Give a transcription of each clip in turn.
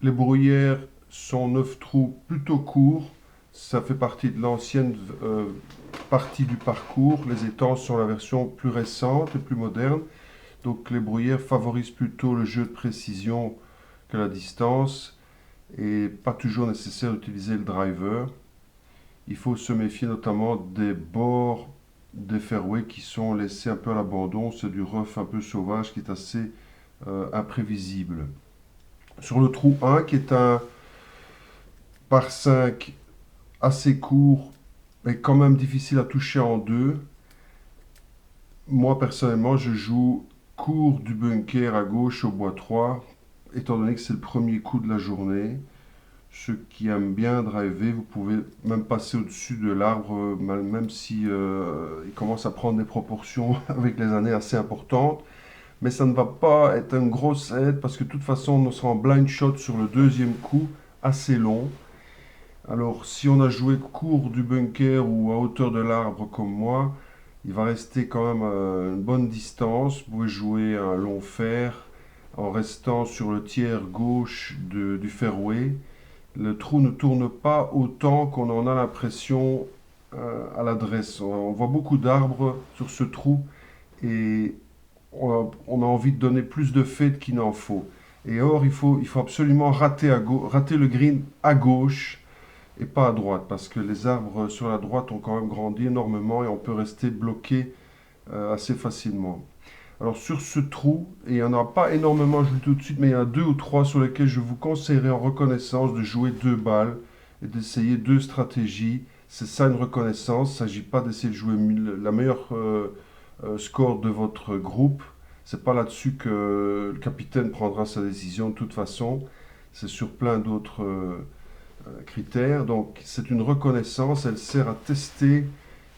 Les bruyères sont 9 trous plutôt courts. Ça fait partie de l'ancienne partie du parcours. Les étangs sont la version plus récente et plus moderne. Donc les bruyères favorisent plutôt le jeu de précision que la distance et pas toujours nécessaire d'utiliser le driver. Il faut se méfier notamment des bords des fairways qui sont laissés un peu à l'abandon. C'est du rough un peu sauvage qui est assez imprévisible. Sur le trou 1, qui est un par 5 assez court, mais quand même difficile à toucher en deux, moi personnellement, je joue court du bunker à gauche au bois 3, étant donné que c'est le premier coup de la journée. Ceux qui aiment bien driver, vous pouvez même passer au-dessus de l'arbre, même si il commence à prendre des proportions avec les années assez importantes. Mais ça ne va pas être une grosse aide parce que de toute façon, on sera en blind shot sur le deuxième coup, assez long. Alors, si on a joué court du bunker ou à hauteur de l'arbre comme moi, il va rester quand même une bonne distance. Vous pouvez jouer un long fer en restant sur le tiers gauche du fairway. Le trou ne tourne pas autant qu'on en a l'impression à l'adresse. On voit beaucoup d'arbres sur ce trou et on a envie de donner plus de fade qu'il n'en faut. Et or, il faut absolument rater le green à gauche et pas à droite, parce que les arbres sur la droite ont quand même grandi énormément et on peut rester bloqué assez facilement. Alors sur ce trou, et il n'y en a pas énormément, je vous le dis tout de suite, mais il y en a deux ou trois sur lesquels je vous conseillerais en reconnaissance de jouer deux balles et d'essayer deux stratégies. C'est ça une reconnaissance, il ne s'agit pas d'essayer de jouer la meilleure score de votre groupe. C'est pas là-dessus que le capitaine prendra sa décision de toute façon. C'est sur plein d'autres critères. Donc c'est une reconnaissance, elle sert à tester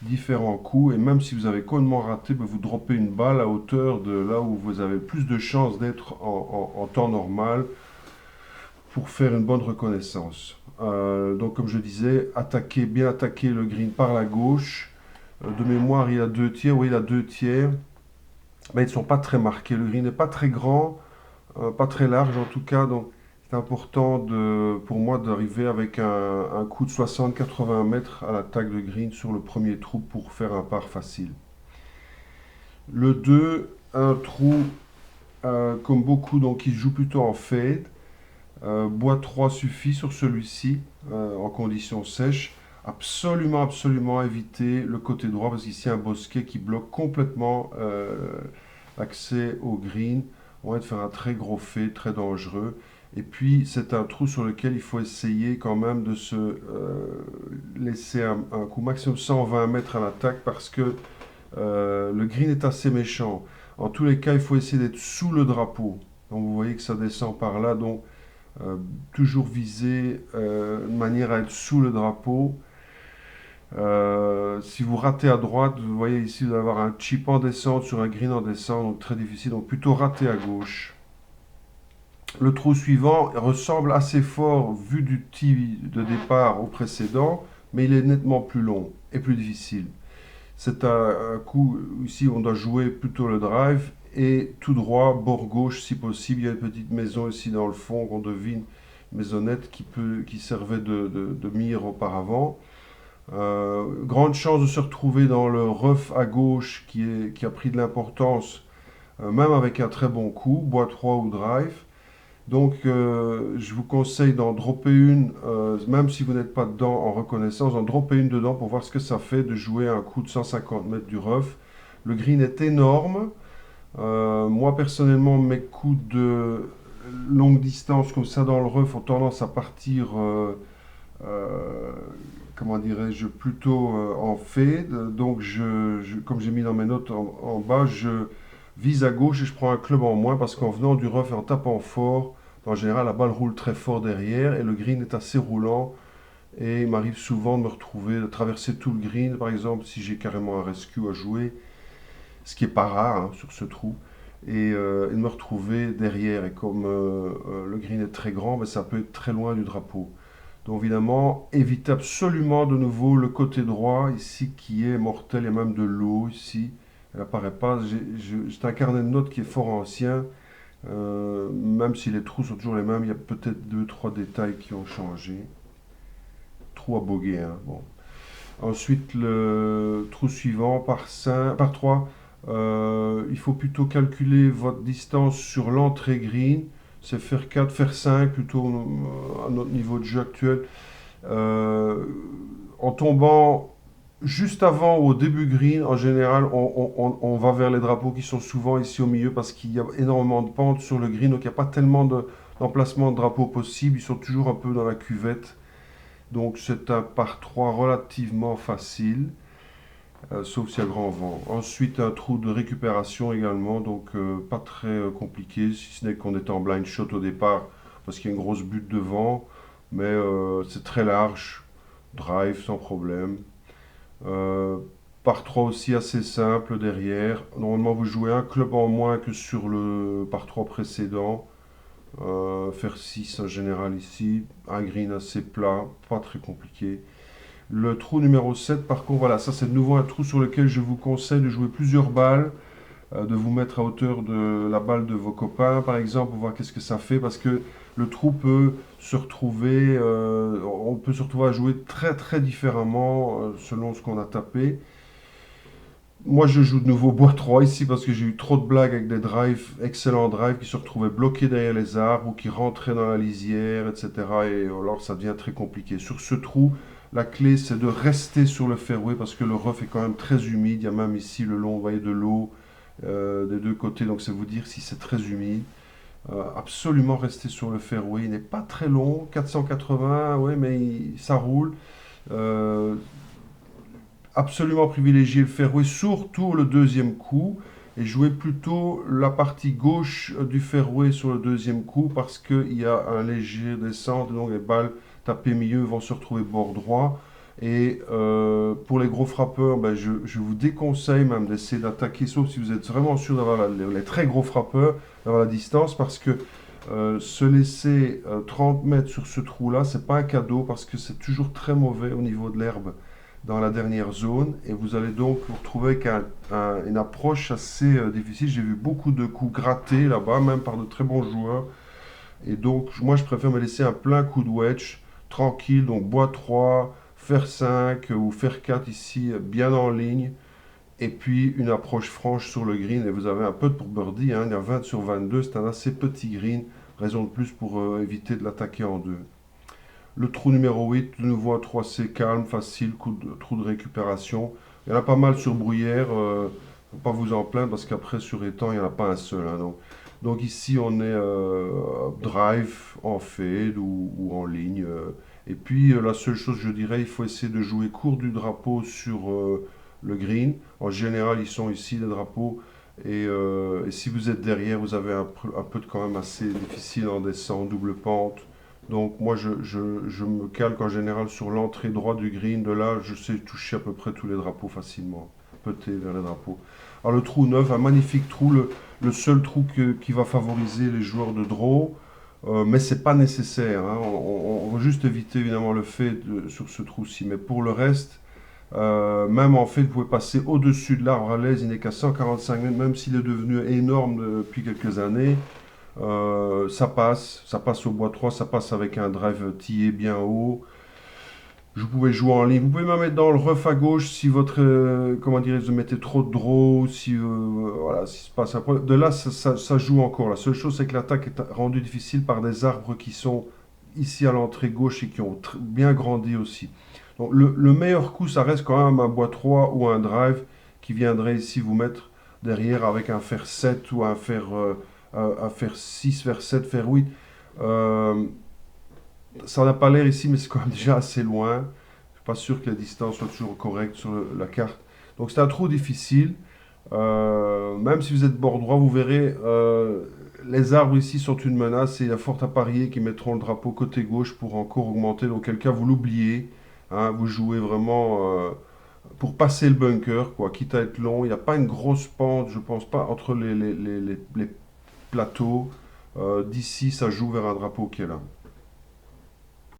différents coups et même si vous avez complètement raté, ben, vous droppez une balle à hauteur de là où vous avez plus de chances d'être en temps normal pour faire une bonne reconnaissance. Donc comme je disais, bien attaquer le green par la gauche. De mémoire, il y a deux tiers. Oui, il y a deux tiers. Mais ils ne sont pas très marqués. Le green n'est pas très grand, pas très large en tout cas. Donc c'est important pour moi d'arriver avec un coup de 60-80 mètres à l'attaque de green sur le premier trou pour faire un par facile. Le 2, un trou comme beaucoup, donc il joue plutôt en fade. Bois 3 suffit sur celui-ci en conditions sèches. Absolument, absolument éviter le côté droit parce qu'ici un bosquet qui bloque complètement l'accès au green. On va de faire un très gros fade, très dangereux. Et puis c'est un trou sur lequel il faut essayer quand même de se laisser un coup maximum 120 mètres à l'attaque parce que le green est assez méchant. En tous les cas, il faut essayer d'être sous le drapeau. Donc vous voyez que ça descend par là. Donc euh, toujours viser de manière à être sous le drapeau. Si vous ratez à droite, vous voyez ici, vous allez avoir un chip en descente sur un green en descente, donc très difficile. Donc plutôt rater à gauche. Le trou suivant ressemble assez fort vu du tee de départ au précédent, mais il est nettement plus long et plus difficile. C'est un coup, ici on doit jouer plutôt le drive et tout droit, bord gauche si possible. Il y a une petite maison ici dans le fond qu'on devine, maisonnette qui servait de mire auparavant. Grande chance de se retrouver dans le rough à gauche qui a pris de l'importance, même avec un très bon coup, bois 3 ou drive. Donc, je vous conseille d'en dropper une, même si vous n'êtes pas dedans en reconnaissance, d'en dropper une dedans pour voir ce que ça fait de jouer un coup de 150 mètres du rough. Le green est énorme. Moi, personnellement, mes coups de longue distance comme ça dans le rough ont tendance à partir, euh, comment dirais-je, plutôt en fade. Donc, comme j'ai mis dans mes notes en bas, je vise à gauche et je prends un club en moins parce qu'en venant du rough et en tapant fort, en général, la balle roule très fort derrière et le green est assez roulant. Et il m'arrive souvent de me retrouver, de traverser tout le green, par exemple, si j'ai carrément un rescue à jouer, ce qui est pas rare hein, sur ce trou, et de me retrouver derrière. Et comme le green est très grand, ben, ça peut être très loin du drapeau. Donc évidemment, évitez absolument de nouveau le côté droit ici qui est mortel, il y a même de l'eau ici. Elle apparaît pas. J'ai un carnet de notes qui est fort ancien. Même si les trous sont toujours les mêmes, il y a peut-être deux, trois détails qui ont changé. Trou à boguer, hein, bon. Ensuite, le trou suivant, par 5, par 3, il faut plutôt calculer votre distance sur l'entrée green. C'est faire 4, faire 5 plutôt à notre niveau de jeu actuel. Euh, En tombant juste avant ou au début green, en général, on va vers les drapeaux qui sont souvent ici au milieu parce qu'il y a énormément de pentes sur le green, donc il n'y a pas tellement d'emplacement de drapeaux possible. Ils sont toujours un peu dans la cuvette. Donc c'est un par 3 relativement facile, sauf s'il y a grand vent. Ensuite, un trou de récupération également, donc pas très compliqué, si ce n'est qu'on est en blind shot au départ, parce qu'il y a une grosse butte de vent, mais c'est très large, drive sans problème. Euh, Par 3 aussi assez simple derrière. Normalement, vous jouez un club en moins que sur le par 3 précédent. Faire 6 en général ici. Un green assez plat, pas très compliqué. Le trou numéro 7, par contre, voilà, ça c'est de nouveau un trou sur lequel je vous conseille de jouer plusieurs balles, de vous mettre à hauteur de la balle de vos copains, par exemple, pour voir qu'est-ce que ça fait, parce que le trou peut se retrouver, on peut se retrouver à jouer très très différemment selon ce qu'on a tapé. Moi, je joue de nouveau bois 3 ici parce que j'ai eu trop de blagues avec des drives, excellents drives qui se retrouvaient bloqués derrière les arbres ou qui rentraient dans la lisière, etc. Et alors, ça devient très compliqué. Sur ce trou, la clé, c'est de rester sur le fairway parce que le rough est quand même très humide. Il y a même ici le long, vous voyez, de l'eau des deux côtés. Donc, c'est vous dire si c'est très humide. Absolument rester sur le fairway. Il n'est pas très long, 480, ouais, mais ça roule. Euh, Absolument privilégier le fairway, surtout le deuxième coup, et jouer plutôt la partie gauche du fairway sur le deuxième coup parce qu'il y a un léger descente, donc les balles tapées milieu vont se retrouver bord droit. Et pour les gros frappeurs, ben, je vous déconseille même d'essayer d'attaquer, sauf si vous êtes vraiment sûr d'avoir les très gros frappeurs, d'avoir la distance, parce que se laisser 30 mètres sur ce trou-là, c'est pas un cadeau parce que c'est toujours très mauvais au niveau de l'herbe dans la dernière zone et vous allez donc vous retrouver avec une approche assez difficile. J'ai vu beaucoup de coups grattés là-bas, même par de très bons joueurs. Et donc moi je préfère me laisser un plein coup de wedge, tranquille, donc bois 3, faire 5 ou faire 4 ici, bien en ligne. Et puis une approche franche sur le green et vous avez un peu pour birdie, hein, il y a 20 sur 22, c'est un assez petit green, raison de plus pour éviter de l'attaquer en deux. Le trou numéro 8, de nouveau un 3C calme, facile, trou de récupération. Il y en a pas mal sur Bruyère, faut pas vous en plaindre parce qu'après sur étang, il n'y en a pas un seul, hein, donc ici on est drive en fade ou en ligne. Et puis la seule chose je dirais, il faut essayer de jouer court du drapeau sur le green. En général ils sont ici les drapeaux. Et si vous êtes derrière, vous avez un peu de quand même assez difficile en descente, double pente. Donc moi je me calque en général sur l'entrée droite du green. De là, je sais toucher à peu près tous les drapeaux facilement. Peter vers les drapeaux. Alors le trou 9, un magnifique trou, le seul trou qui va favoriser les joueurs de draw. Mais c'est pas nécessaire, hein. On va juste éviter évidemment le fait sur ce trou-ci. Mais pour le reste, même en fait, vous pouvez passer au-dessus de l'arbre à l'aise. Il n'est qu'à 145 mètres, même s'il est devenu énorme depuis quelques années. Ça passe au bois 3, ça passe avec un drive tillé bien haut. Je pouvais jouer en ligne. Vous pouvez me mettre dans le rough à gauche si votre, comment dirais vous mettez trop de draw, si, voilà, si se passe un problème. De là, ça joue encore. La seule chose, c'est que l'attaque est rendue difficile par des arbres qui sont ici à l'entrée gauche et qui ont bien grandi aussi. Donc le meilleur coup, ça reste quand même un bois 3 ou un drive qui viendrait ici vous mettre derrière avec un fer 7 ou un fer 6, fer 7, fer 8. Euh, Ça n'a pas l'air ici, mais c'est quand même déjà assez loin. Je ne suis pas sûr que la distance soit toujours correcte sur la carte. Donc c'est un trou difficile. Même si vous êtes bord droit, vous verrez, les arbres ici sont une menace et il y a fort à parier qu'ils mettront le drapeau côté gauche pour encore augmenter. Donc quel cas vous l'oubliez, hein, vous jouez vraiment pour passer le bunker, quoi, quitte à être long. Il n'y a pas une grosse pente, je pense pas, entre les plateaux. D'ici, ça joue vers un drapeau qui est là.